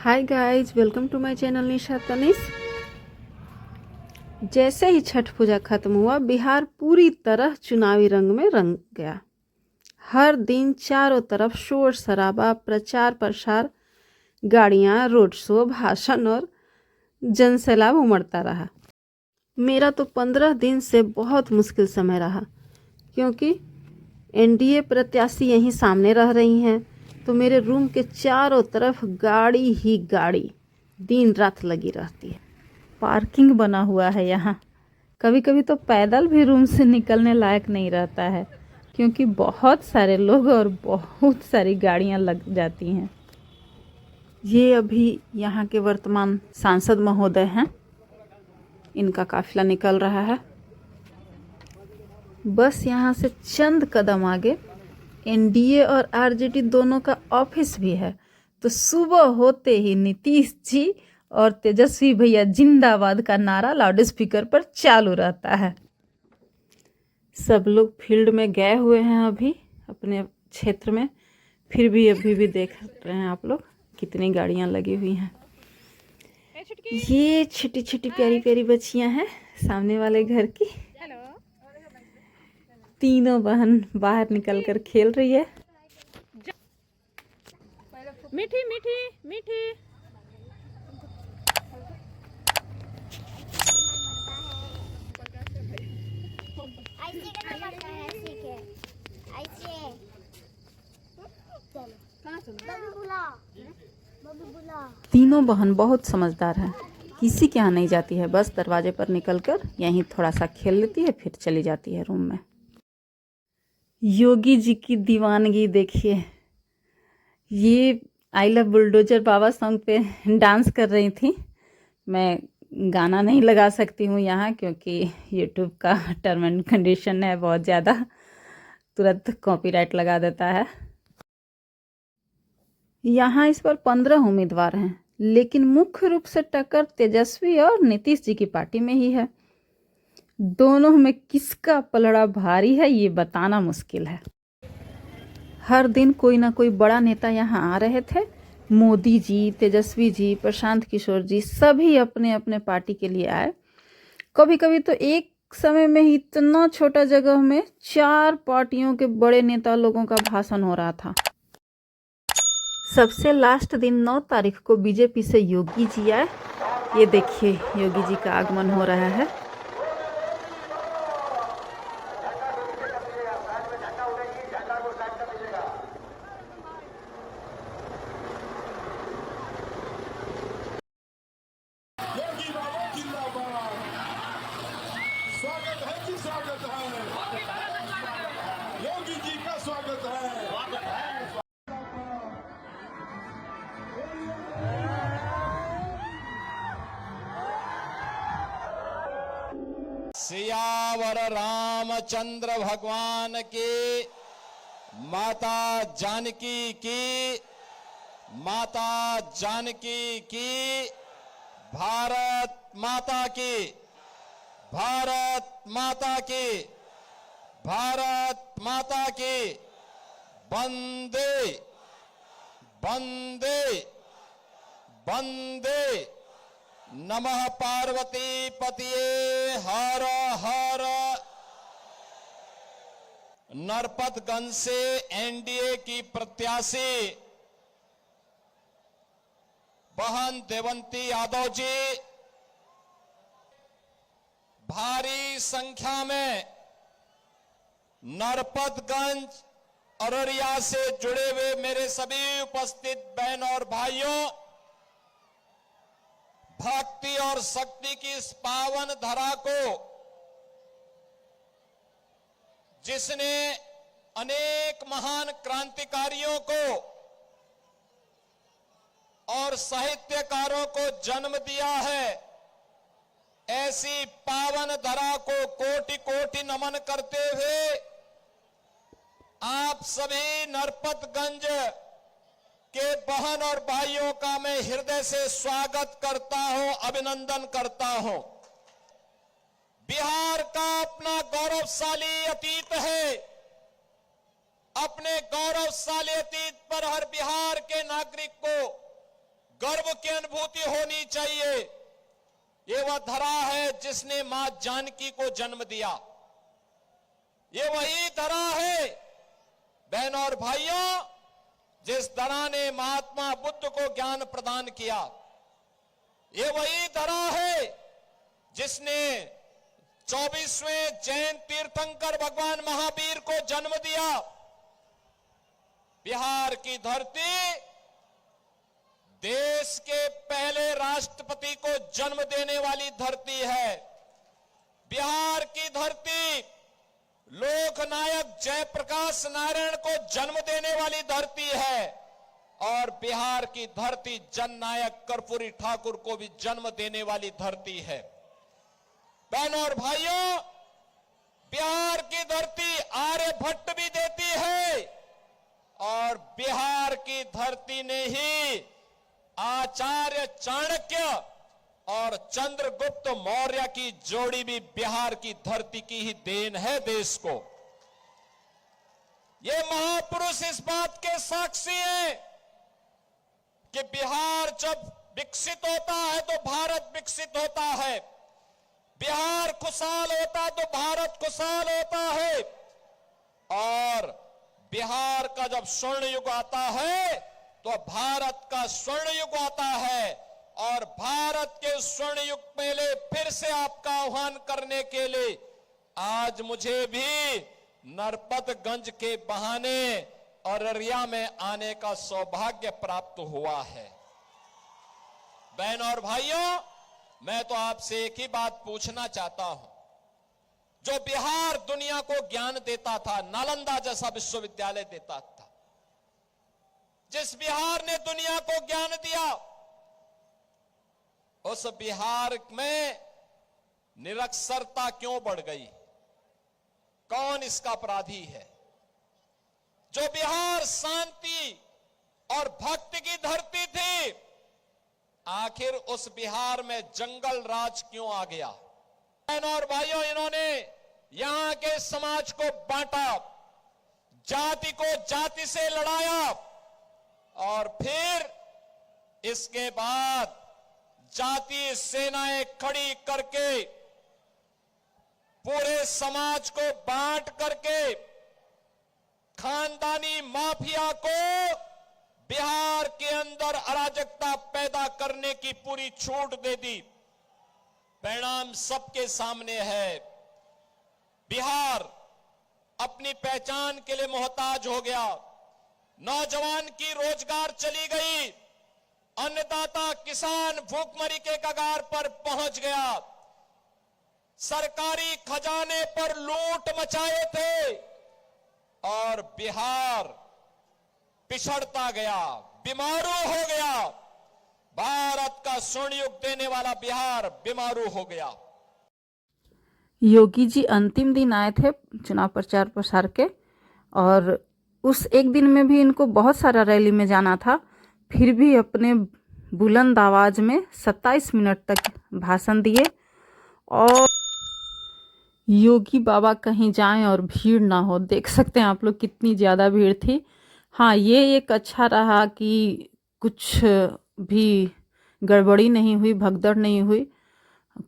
Hi guys, welcome to my channel Nisha Tanish. जैसे ही छठ पूजा खत्म हुआ, बिहार पूरी तरह चुनावी रंग में रंग गया। हर दिन चारों तरफ शोर शराबा, प्रचार प्रसार, गाड़ियां, रोड शो, भाषण और जनसैलाब उमड़ता रहा। मेरा तो 15 दिन से बहुत मुश्किल समय रहा, क्योंकि एनडीए प्रत्याशी यहीं सामने रह रही हैं, तो मेरे रूम के चारों तरफ गाड़ी ही गाड़ी दिन रात लगी रहती है। पार्किंग बना हुआ है यहाँ, कभी कभी तो पैदल भी रूम से निकलने लायक नहीं रहता है, क्योंकि बहुत सारे लोग और बहुत सारी गाड़ियाँ लग जाती हैं। ये अभी यहाँ के वर्तमान सांसद महोदय हैं, इनका काफिला निकल रहा है। बस यहाँ से चंद कदम आगे एनडीए और आरजेडी दोनों का ऑफिस भी है, तो सुबह होते ही नीतीश जी और तेजस्वी भैया जिंदाबाद का नारा लाउड स्पीकर पर चालू रहता है। सब लोग फील्ड में गए हुए हैं अभी अपने क्षेत्र में, फिर भी अभी भी देख रहे हैं आप लोग कितनी गाड़ियां लगी हुई हैं। ये छोटी छोटी प्यारी प्यारी बच्चियां हैं सामने वाले घर की। तीनों बहन बाहर निकलकर खेल रही है। मीठी मीठी मीठी। तीनों बहन बहुत समझदार है, किसी के यहाँ नहीं जाती है, बस दरवाजे पर निकलकर यहीं थोड़ा सा खेल लेती है, फिर चली जाती है रूम में। योगी जी की दीवानगी देखिए, ये I love bulldozer Baba song पे डांस कर रही थी। मैं गाना नहीं लगा सकती हूँ यहाँ, क्योंकि यूट्यूब का टर्म एंड कंडीशन है बहुत ज़्यादा, तुरंत कॉपीराइट लगा देता है। यहाँ इस पर 15 उम्मीदवार हैं, लेकिन मुख्य रूप से टक्कर तेजस्वी और नीतीश जी की पार्टी में ही है। दोनों में किसका पलड़ा भारी है ये बताना मुश्किल है। हर दिन कोई ना कोई बड़ा नेता यहाँ आ रहे थे। मोदी जी, तेजस्वी जी, प्रशांत किशोर जी, सभी अपने अपने पार्टी के लिए आए। कभी कभी तो एक समय में ही इतना छोटा जगह में 4 पार्टियों के बड़े नेता लोगों का भाषण हो रहा था। सबसे लास्ट दिन 9 तारीख को बीजेपी से योगी जी आए। ये देखिए, योगी जी का आगमन हो रहा है। स्वागत है जी, स्वागत है योगी जी का, स्वागत है। सियावर रामचंद्र भगवान की, माता जानकी की, माता जानकी की, भारत माता की, भारत माता की, भारत माता की। वंदे वंदे वंदे। नमः पार्वती पतिये हर हर। नरपतगंज से एनडीए की प्रत्याशी बहन देवंती यादव जी भारी संख्या में नरपतगंज अररिया से जुड़े हुए मेरे सभी उपस्थित बहन और भाइयों, भक्ति और शक्ति की इस पावन धरा को, जिसने अनेक महान क्रांतिकारियों को और साहित्यकारों को जन्म दिया है, ऐसी पावन धरा को कोटि कोटि नमन करते हुए आप सभी नरपतगंज के बहन और भाइयों का मैं हृदय से स्वागत करता हूं, अभिनंदन करता हूं। बिहार का अपना गौरवशाली अतीत है। अपने गौरवशाली अतीत पर हर बिहार के नागरिक को गर्व की अनुभूति होनी चाहिए। ये वह धरा है जिसने मां जानकी को जन्म दिया। ये वही धरा है बहनों और भाइयों, जिस धरा ने महात्मा बुद्ध को ज्ञान प्रदान किया। ये वही धरा है जिसने 24वें जैन तीर्थंकर भगवान महावीर को जन्म दिया। बिहार की धरती देश के पहले राष्ट्रपति को जन्म देने वाली धरती है। बिहार की धरती लोकनायक जयप्रकाश नारायण को जन्म देने वाली धरती है और बिहार की धरती जननायक कर्पूरी ठाकुर को भी जन्म देने वाली धरती है। बहनों और भाइयों, बिहार की धरती आर्यभट्ट भी देती है और बिहार की धरती ने ही आचार्य चाणक्य और चंद्रगुप्त मौर्य की जोड़ी भी बिहार की धरती की ही देन है देश को। ये महापुरुष इस बात के साक्षी हैं कि बिहार जब विकसित होता है तो भारत विकसित होता है, बिहार खुशहाल होता तो भारत खुशहाल होता है, और बिहार का जब स्वर्ण युग आता है तो भारत का स्वर्ण युग आता है। और भारत के स्वर्ण युग पहले फिर से आपका आह्वान करने के लिए आज मुझे भी नरपतगंज के बहाने अररिया में आने का सौभाग्य प्राप्त हुआ है। बहनों और भाइयों, मैं तो आपसे एक ही बात पूछना चाहता हूं। जो बिहार दुनिया को ज्ञान देता था, नालंदा जैसा विश्वविद्यालय देता था, जिस बिहार ने दुनिया को ज्ञान दिया, उस बिहार में निरक्षरता क्यों बढ़ गई? कौन इसका अपराधी है? जो बिहार शांति और भक्ति की धरती थी, आखिर उस बिहार में जंगल राज क्यों आ गया? बहनों और भाइयों, इन्होंने यहां के समाज को बांटा, जाति को जाति से लड़ाया और फिर इसके बाद जातीय सेनाएं खड़ी करके पूरे समाज को बांट करके खानदानी माफिया को बिहार के अंदर अराजकता पैदा करने की पूरी छूट दे दी। परिणाम सबके सामने है। बिहार अपनी पहचान के लिए मोहताज हो गया। नौजवान की रोजगार चली गई। अन्नदाता किसान भूखमरी के कगार पर पहुंच गया। सरकारी खजाने पर लूट मचाए थे और बिहार पिछड़ता गया, बीमारू हो गया। भारत का स्वर्ण युग देने वाला बिहार बीमारू हो गया। योगी जी अंतिम दिन आए थे चुनाव प्रचार प्रसार के, और उस एक दिन में भी इनको बहुत सारा रैली में जाना था, फिर भी अपने बुलंद आवाज में 27 मिनट तक भाषण दिए। और योगी बाबा कहीं जाएं और भीड़ ना हो, देख सकते हैं आप लोग कितनी ज़्यादा भीड़ थी। हाँ, ये एक अच्छा रहा कि कुछ भी गड़बड़ी नहीं हुई, भगदड़ नहीं हुई,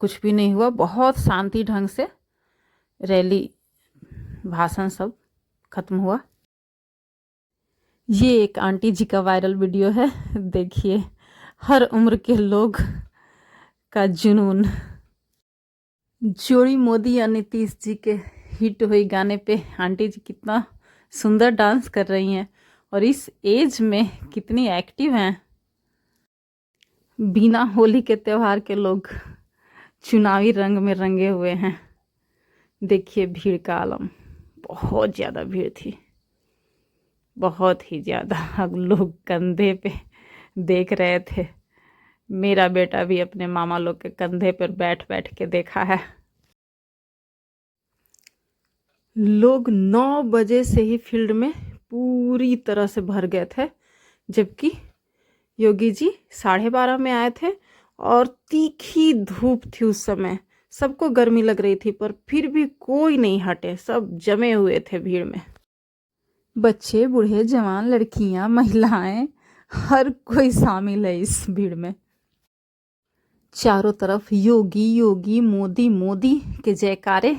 कुछ भी नहीं हुआ। बहुत शांति ढंग से रैली भाषण सब खत्म हुआ। ये एक आंटी जी का वायरल वीडियो है, देखिए, हर उम्र के लोग का जुनून। जोड़ी मोदी और नीतीश जी के हिट हुई गाने पे आंटी जी कितना सुंदर डांस कर रही हैं और इस एज में कितनी एक्टिव हैं। बिना होली के त्यौहार के लोग चुनावी रंग में रंगे हुए हैं। देखिए भीड़ का आलम, बहुत ज़्यादा भीड़ थी, बहुत ही ज़्यादा। अब लोग कंधे पे देख रहे थे। मेरा बेटा भी अपने मामा लोग के कंधे पर बैठ बैठ के देखा है। लोग 9 बजे से ही फील्ड में पूरी तरह से भर गए थे, जबकि योगी जी 12:30 में आए थे और तीखी धूप थी उस समय। सबको गर्मी लग रही थी, पर फिर भी कोई नहीं हटे, सब जमे हुए थे भीड़ में। बच्चे, बूढ़े, जवान, लड़कियां, महिलाएं, हर कोई शामिल है इस भीड़ में। चारों तरफ योगी योगी मोदी मोदी के जयकारे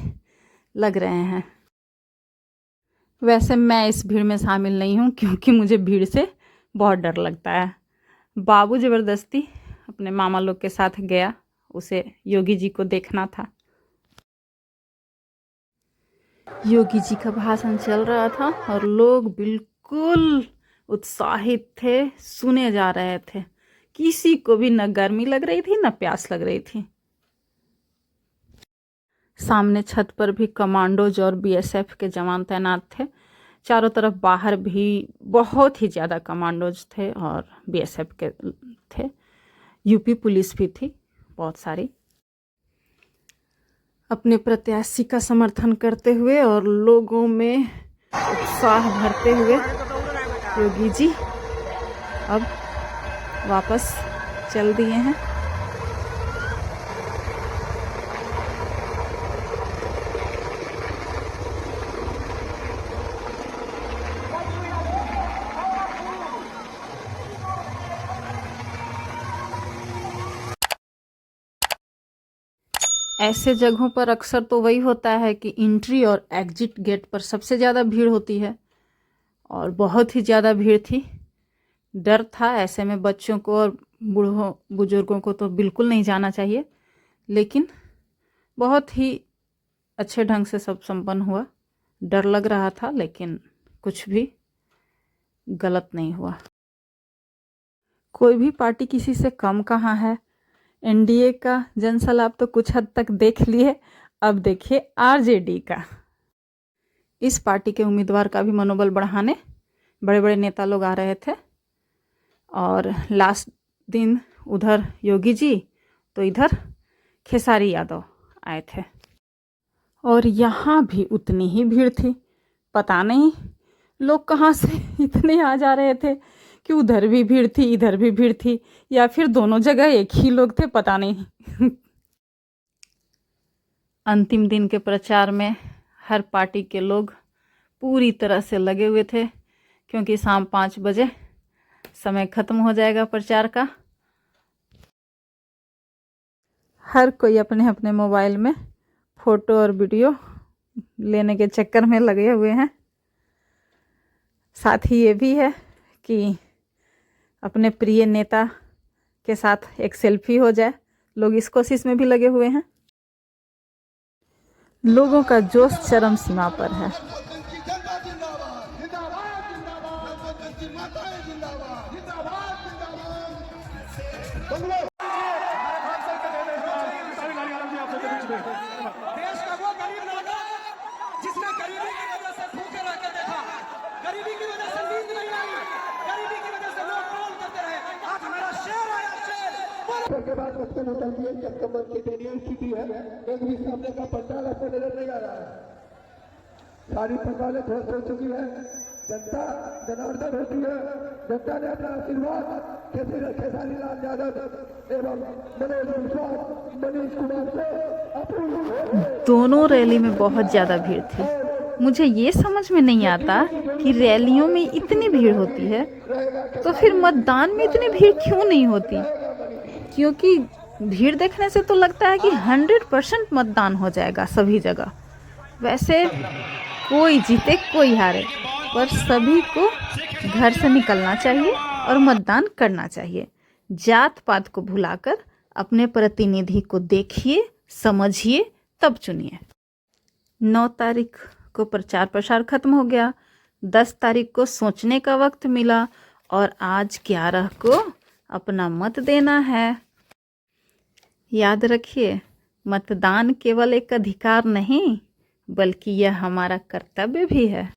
लग रहे हैं। वैसे मैं इस भीड़ में शामिल नहीं हूँ क्योंकि मुझे भीड़ से बहुत डर लगता है। बाबू ज़बरदस्ती अपने मामा लोग के साथ गया, उसे योगी जी को देखना था। योगी जी का भाषण चल रहा था और लोग बिल्कुल उत्साहित थे, सुने जा रहे थे। किसी को भी न गर्मी लग रही थी न प्यास लग रही थी। सामने छत पर भी कमांडोज और बीएसएफ के जवान तैनात थे। चारों तरफ बाहर भी बहुत ही ज़्यादा कमांडोज थे और बीएसएफ के थे। यूपी पुलिस भी थी बहुत सारी। अपने प्रत्याशी का समर्थन करते हुए और लोगों में उत्साह भरते हुए योगी जी अब वापस चल दिए हैं। ऐसे जगहों पर अक्सर तो वही होता है कि एंट्री और एग्जिट गेट पर सबसे ज़्यादा भीड़ होती है और बहुत ही ज़्यादा भीड़ थी। डर था, ऐसे में बच्चों को और बूढ़ों बुजुर्गों को तो बिल्कुल नहीं जाना चाहिए, लेकिन बहुत ही अच्छे ढंग से सब संपन्न हुआ। डर लग रहा था लेकिन कुछ भी गलत नहीं हुआ। कोई भी पार्टी किसी से कम कहाँ है। एनडीए का जनसलाप तो कुछ हद तक देख लिए, अब देखिए आरजेडी का। इस पार्टी के उम्मीदवार का भी मनोबल बढ़ाने बड़े बड़े नेता लोग आ रहे थे और लास्ट दिन उधर योगी जी तो इधर खेसारी यादव आए थे और यहाँ भी उतनी ही भीड़ थी। पता नहीं लोग कहाँ से इतने आ जा रहे थे कि उधर भी भीड़ थी इधर भी भीड़ थी, या फिर दोनों जगह एक ही लोग थे, पता नहीं। अंतिम दिन के प्रचार में हर पार्टी के लोग पूरी तरह से लगे हुए थे क्योंकि शाम 5 बजे समय खत्म हो जाएगा प्रचार का। हर कोई अपने अपने मोबाइल में फोटो और वीडियो लेने के चक्कर में लगे हुए हैं। साथ ही ये भी है कि अपने प्रिय नेता के साथ एक सेल्फी हो जाए, लोग इस कोशिश में भी लगे हुए हैं। लोगों का जोश चरम सीमा पर है। देश का वो गरीब लड़का जिसने गरीबी की वजह से भूखे रह के देखा, गरीबी की वजह से नींद नहीं आई, गरीबी की वजह से लोग कॉल करते रहे। आज हमारा शेर आया, शेर के बाद उसके होटल की एक कस्टमर की दयनीय स्थिति है। एक भी सामने का पंडाल आपको नजर नहीं आ रहा है। सारी पंडालें ध्वस्त हो चुकी है। जनता जनार्दन होती है। जनता ने अपना आशीर्वाद खेसारी लाल यादव एवं मनीष कुमार से दोनों रैली में बहुत ज़्यादा भीड़ थी। मुझे ये समझ में नहीं आता कि रैलियों में इतनी भीड़ होती है तो फिर मतदान में इतनी भीड़ क्यों नहीं होती, क्योंकि भीड़ देखने से तो लगता है कि 100% मतदान हो जाएगा सभी जगह। वैसे कोई जीते कोई हारे, पर सभी को घर से निकलना चाहिए और मतदान करना चाहिए। जात पात को भुलाकर अपने प्रतिनिधि को देखिए, समझिए, तब चुनिए। 9 तारीख को प्रचार प्रसार खत्म हो गया। 10 तारीख को सोचने का वक्त मिला और आज 11 को अपना मत देना है। याद रखिए, मतदान केवल एक अधिकार नहीं बल्कि यह हमारा कर्तव्य भी है।